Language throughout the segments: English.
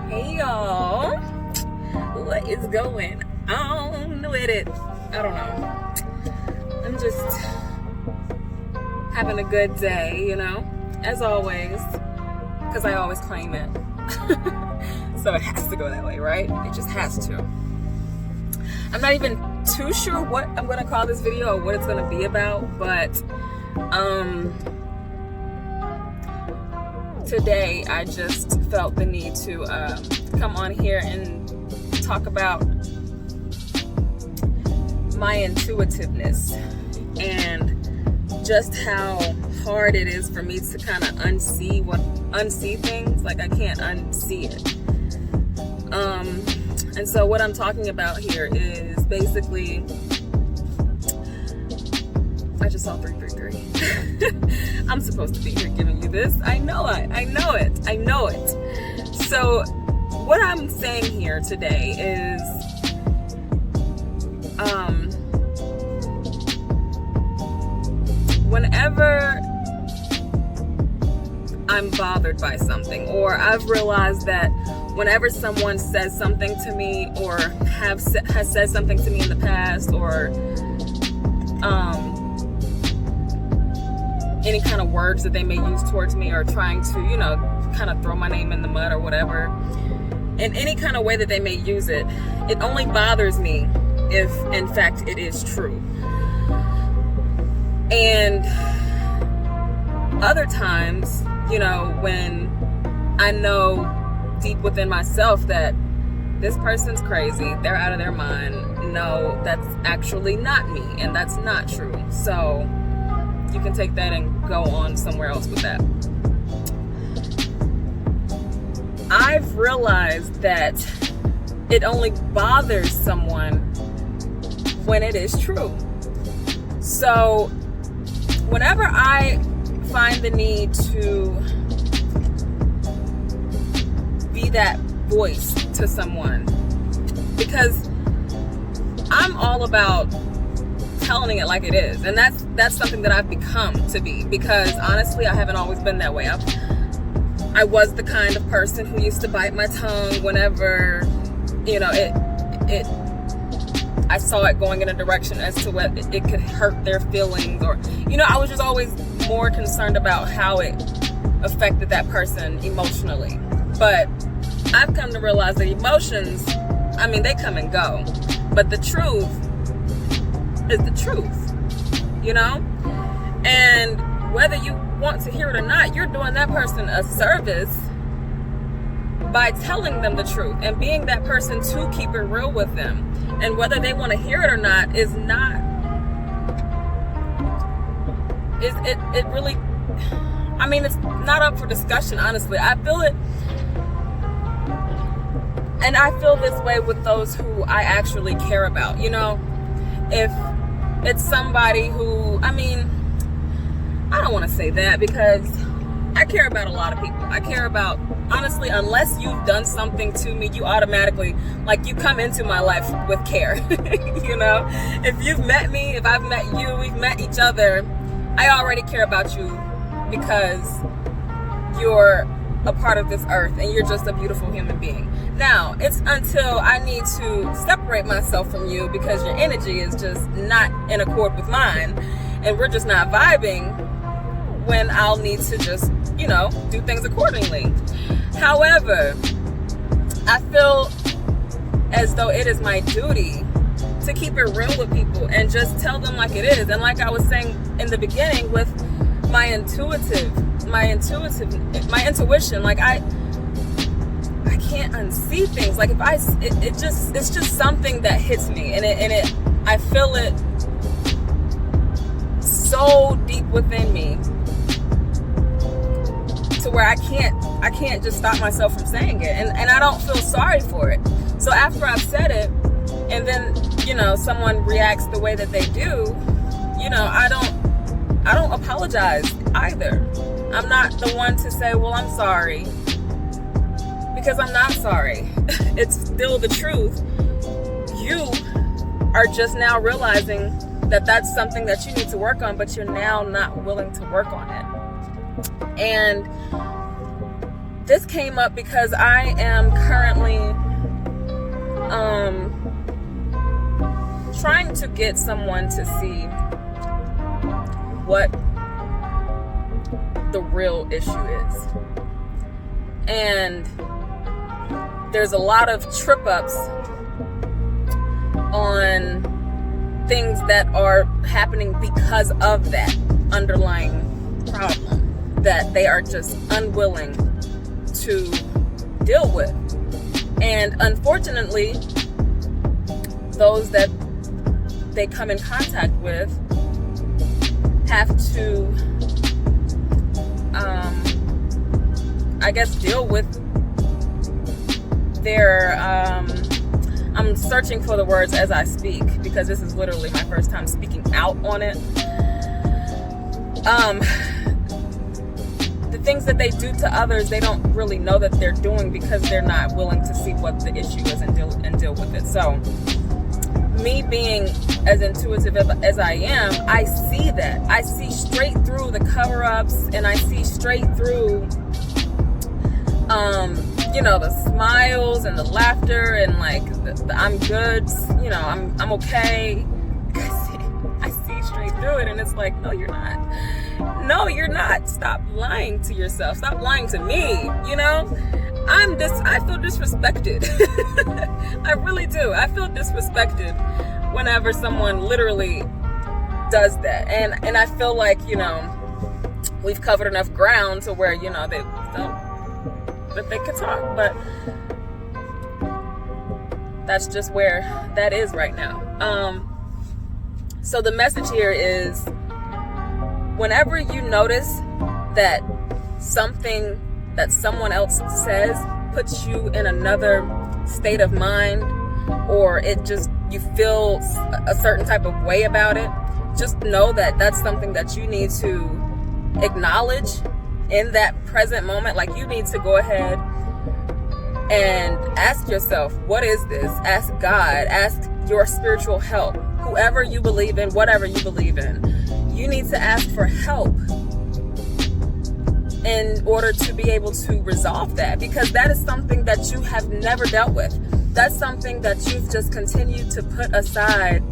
Hey y'all, what is going on with it? I don't know. I'm just having a good day, as always, because I always claim it. So it has to go that way, right? It just has to. I'm not even too sure what I'm going to call this video or what it's going to be about, but today I just felt the need to come on here and talk about my intuitiveness and just how hard it is for me to kind of unsee things. Like I can't unsee it. And so what I'm talking about here is basically, I just saw 333. I'm supposed to be here giving you this. I know it. So what I'm saying here today is whenever I'm bothered by something, or I've realized that whenever someone says something to me or has said something to me in the past, or any kind of words that they may use towards me, or trying to, kind of throw my name in the mud or whatever, in any kind of way that they may use it, it only bothers me if, in fact, it is true. And other times, when I know deep within myself that this person's crazy, they're out of their mind, no, that's actually not me, and that's not true. So you can take that and go on somewhere else with that. I've realized that it only bothers someone when it is true. So whenever I find the need to be that voice to someone, because I'm all about telling it like it is, and that's something that I've become to be, because honestly I haven't always been that way. I was the kind of person who used to bite my tongue whenever I saw it going in a direction as to what it could hurt their feelings, or I was just always more concerned about how it affected that person emotionally. But I've come to realize that emotions, they come and go, but the truth is the truth, and whether you want to hear it or not, you're doing that person a service by telling them the truth and being that person to keep it real with them. And whether they want to hear it or not is not, it really, it's not up for discussion, honestly. I feel it, and I feel this way with those who I actually care about. If it's somebody who, I don't want to say that, because I care about a lot of people. I care about, honestly, unless you've done something to me, you automatically, you come into my life with care. If you've met me, if I've met you, we've met each other, I already care about you because you're a part of this earth and you're just a beautiful human being. Now, it's until I need to separate myself from you because your energy is just not in accord with mine and we're just not vibing, when I'll need to just, do things accordingly. However, I feel as though it is my duty to keep it real with people and just tell them like it is. And like I was saying in the beginning with my intuition, I can't unsee things. Like it's just something that hits me, and I feel it so deep within me, to where I can't just stop myself from saying it, and I don't feel sorry for it. So after I've said it, and then someone reacts the way that they do, I don't apologize either. I'm not the one to say, well, I'm sorry, because I'm not sorry. It's still the truth. You are just now realizing that that's something that you need to work on, but you're now not willing to work on it. And this came up because I am currently trying to get someone to see what the real issue is. And there's a lot of trip ups on things that are happening because of that underlying problem that they are just unwilling to deal with. And unfortunately, those that they come in contact with have to, I guess, deal with their, I'm searching for the words as I speak because this is literally my first time speaking out on it. The things that they do to others, they don't really know that they're doing because they're not willing to see what the issue is and deal with it. So me being as intuitive as I am, I see that. I see straight through the cover-ups, and I see straight through the smiles and the laughter and like the I'm good, I'm okay. I see straight through it, and it's like, no, you're not. No, you're not. Stop lying to yourself. Stop lying to me. I feel disrespected. I really do. I feel disrespected whenever someone literally does that. And I feel like, we've covered enough ground to where, that they can talk. But that's just where that is right now. So the message here is, whenever you notice that something that someone else says puts you in another state of mind, or you feel a certain type of way about it, just know that that's something that you need to acknowledge in that present moment. Like, you need to go ahead and ask yourself, what is this? Ask God, ask your spiritual help, whoever you believe in, whatever you believe in. You need to ask for help in order to be able to resolve that, because that is something that you have never dealt with. That's something that you've just continued to put aside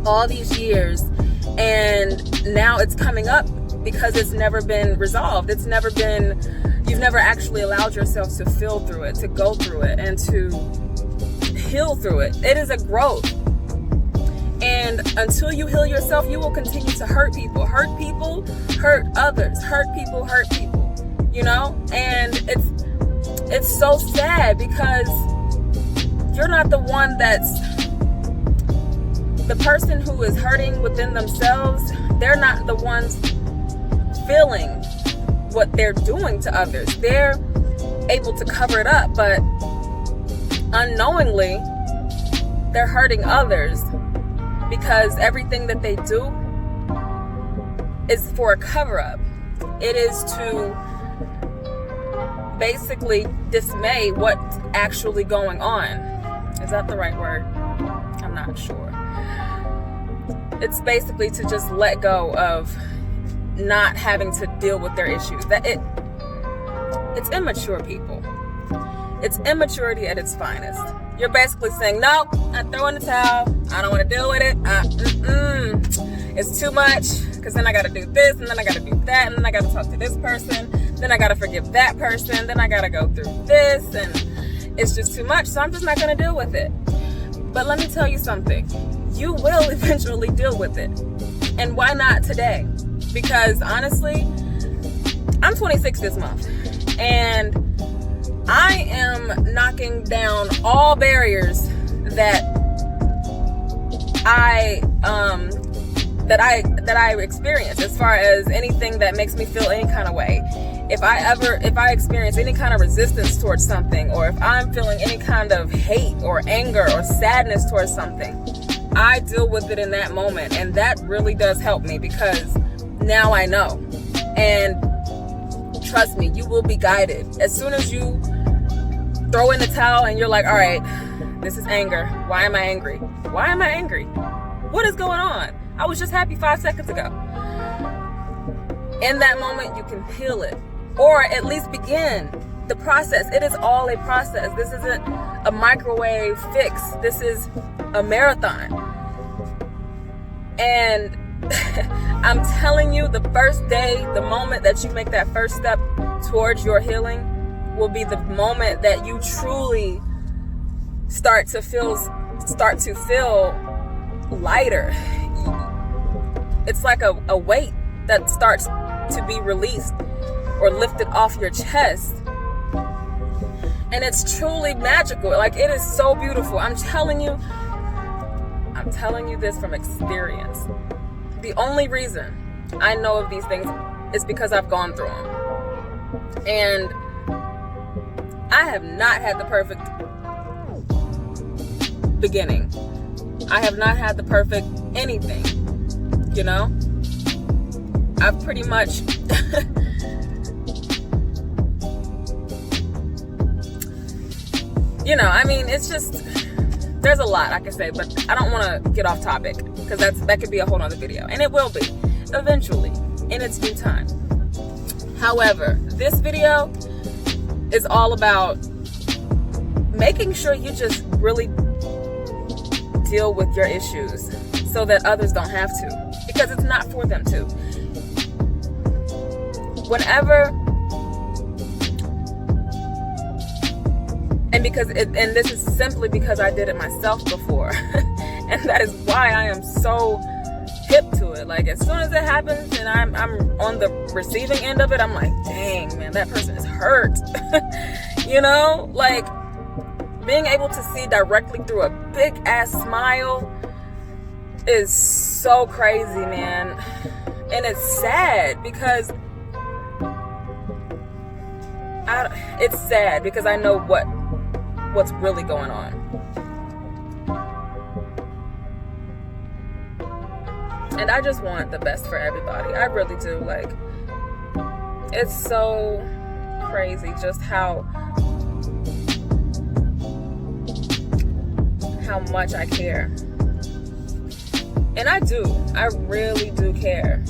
all these years, and now it's coming up because it's never been resolved. You've never actually allowed yourself to feel through it, to go through it, and to heal through it. It is a growth. And until you heal yourself, you will continue to hurt people, hurt others, hurt people, and it's so sad because you're not the one the person who is hurting within themselves. They're not the ones feeling what they're doing to others. They're able to cover it up, but unknowingly they're hurting others, because everything that they do is for a cover-up. It is to basically dismay what's actually going on. Is that the right word? I'm not sure. It's basically to just let go of not having to deal with their issues. It's immature, people. It's immaturity at its finest. You're basically saying, no, I throw in the towel. I don't want to deal with it. It's too much, because then I got to do this, and then I got to do that, and then I got to talk to this person, then I got to forgive that person, then I got to go through this, and it's just too much, so I'm just not going to deal with it. But let me tell you something. You will eventually deal with it. And why not today? Because honestly, I'm 26 this month, and I am knocking down all barriers that I experience, as far as anything that makes me feel any kind of way. If I experience any kind of resistance towards something, or if I'm feeling any kind of hate or anger or sadness towards something, I deal with it in that moment. And that really does help me, because now I know. And trust me, you will be guided. As soon as you throw in the towel and you're like, all right, this is anger. Why am I angry? Why am I angry? What is going on? I was just happy 5 seconds ago. In that moment, you can heal it, or at least begin the process. It is all a process. This isn't a microwave fix. This is a marathon. And I'm telling you, the first day, the moment that you make that first step towards your healing will be the moment that you truly start to feel lighter. It's like a weight that starts to be released or lifted off your chest. And it's truly magical. Like, it is so beautiful. I'm telling you this from experience. The only reason I know of these things is because I've gone through them. And I have not had the perfect beginning. I have not had the perfect anything, you know? I've pretty much you know, I mean, it's just, there's a lot I can say, but I don't want to get off topic, because that could be a whole nother video, and it will be eventually in its due time. However, this video is all about making sure you just really deal with your issues so that others don't have to, because it's not for them to. And this is simply because I did it myself before. And that is why I am so hip to it. Like, as soon as it happens and I'm on the receiving end of it, I'm like, dang, man, that person is hurt. You know, like, being able to see directly through a big ass smile is so crazy, man. And it's sad because it's sad because I know what's really going on. And I just want the best for everybody. I really do. Like, it's so crazy just how much I care. And I do. I really do care.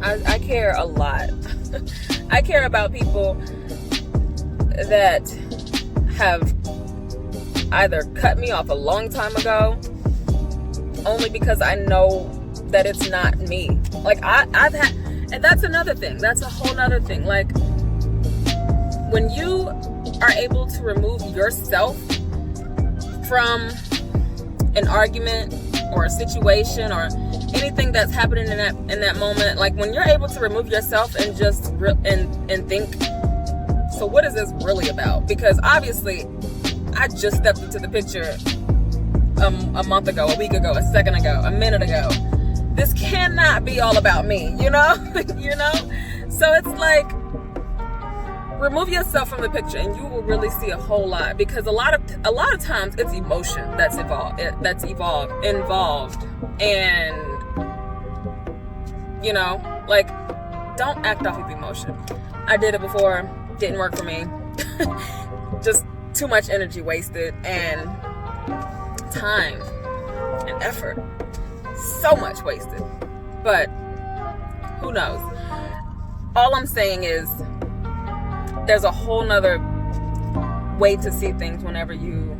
I care a lot. I care about people that have either cut me off a long time ago only because I know that it's not me. Like, I've had, and that's another thing. That's a whole nother thing. Like, when you are able to remove yourself from an argument or a situation or anything that's happening in that moment, like, when you're able to remove yourself and just and think, so what is this really about? Because obviously I just stepped into the picture a month ago, a week ago, a second ago, a minute ago. This cannot be all about me, you know? You know? So it's like, remove yourself from the picture and you will really see a whole lot, because a lot of times it's emotion that's involved, and you know, like, don't act off of emotion. I did it before, didn't work for me. Just too much energy wasted and time and effort, so much wasted. But who knows? All I'm saying is there's a whole nother way to see things whenever you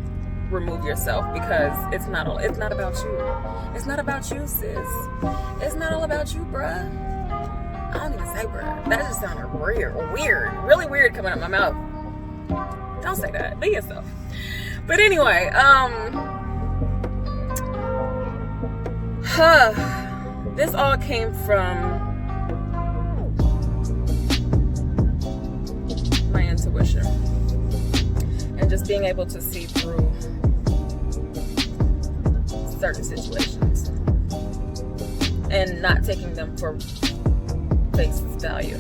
remove yourself, because it's not about you. It's not about you, sis. It's not all about you, bruh. I don't even say bruh. That just sounded weird, really weird coming out my mouth. Don't say that. Be yourself. But anyway, this all came from my intuition and just being able to see through certain situations and not taking them for face value.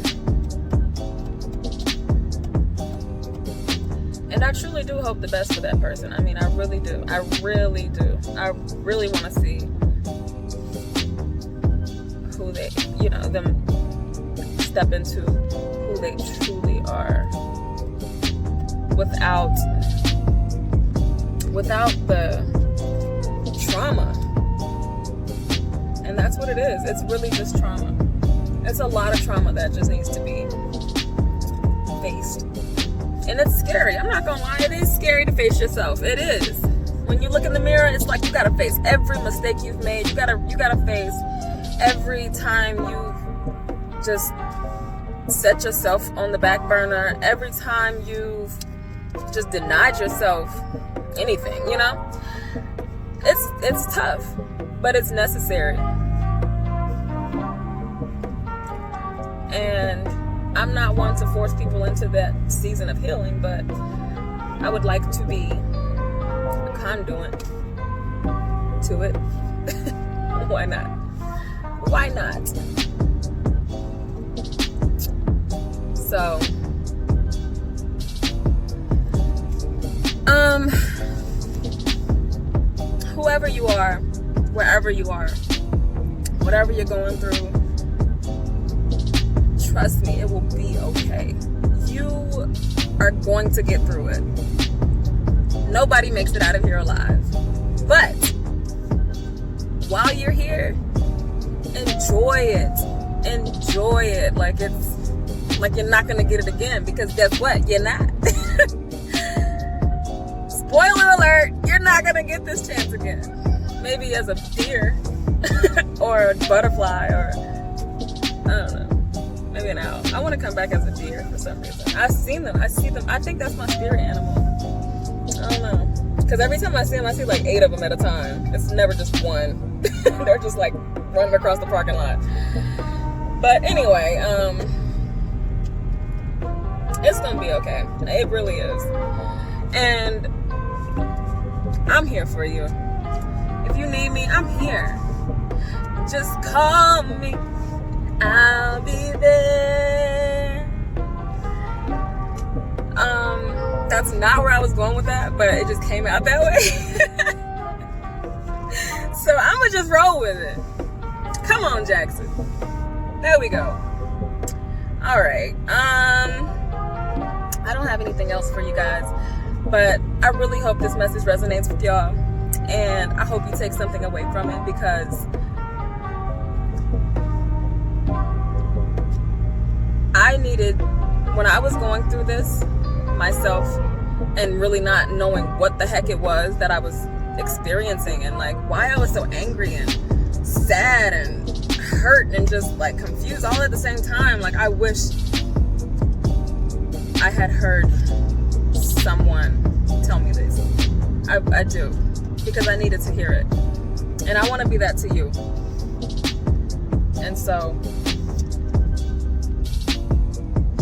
And I truly do hope the best for that person. I mean, I really do. I really do. I really want to see who they, you know, them step into who they truly are without the trauma. And that's what it is. It's really just trauma. It's a lot of trauma that just needs to be faced. And it's scary. I'm not gonna lie, it is scary to face yourself. It is. When you look in the mirror, it's like you gotta face every mistake you've made. You gotta face every time you just set yourself on the back burner, every time you've just denied yourself anything, you know? It's tough, but it's necessary. And I'm not one to force people into that season of healing, but I would like to be a conduit to it. Why not? Why not? So, whoever you are, wherever you are, whatever you're going through, trust me, it will be okay. You are going to get through it. Nobody makes it out of here alive. But while you're here, enjoy it. Enjoy it like you're not gonna get it again, because guess what? You're not. Spoiler alert, you're not gonna get this chance again. Maybe as a deer or a butterfly, or I don't know, maybe an owl. I want to come back as a deer for some reason. I've seen them. I see them. I think that's my spirit animal. I don't know, because every time I see them, I see like 8 of them at a time. It's never just one. They're just like running across the parking lot. But anyway, it's gonna be okay. It really is. And I'm here for you. If you need me, I'm here. Just call me. I'll be there. That's not where I was going with that, but it just came out that way. So I'ma just roll with it. Come on, Jackson. There we go. All right. I don't have anything else for you guys, but I really hope this message resonates with y'all, and I hope you take something away from it, because I needed, when I was going through this myself and really not knowing what the heck it was that I was experiencing, and like why I was so angry and sad and hurt and just like confused all at the same time. Like, I wish I had heard someone tell me this. I do, because I needed to hear it, and I want to be that to you. And so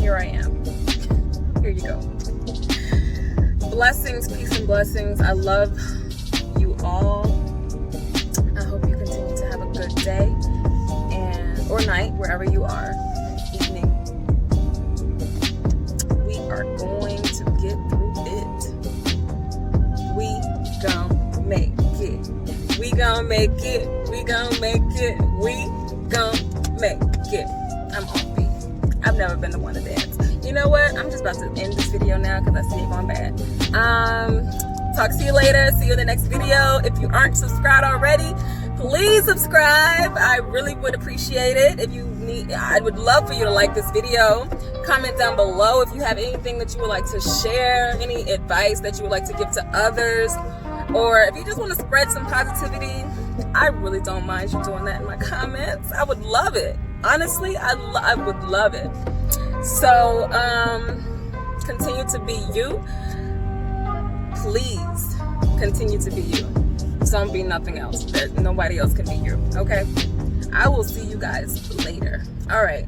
here I am. Here you go. Blessings, peace, and blessings. I love you all. I hope you continue to have a good day or night, wherever you are, evening. We are going to get through it. We gon' make it. We gon' make it. We gon' make it. We gon' make it. I'm on beat. I've never been the one to dance. You know what? I'm just about to end this video now because I see it going bad. Talk to you later. See you in the next video. If you aren't subscribed already, please subscribe. I really would appreciate it. If you need, I would love for you to like this video. Comment down below if you have anything that you would like to share, any advice that you would like to give to others, or if you just want to spread some positivity. I really don't mind you doing that in my comments. I would love it. Honestly, I would love it. So, continue to be you. Please continue to be you. Don't be nothing else. Nobody else can be you. Okay? I will see you guys later. All right.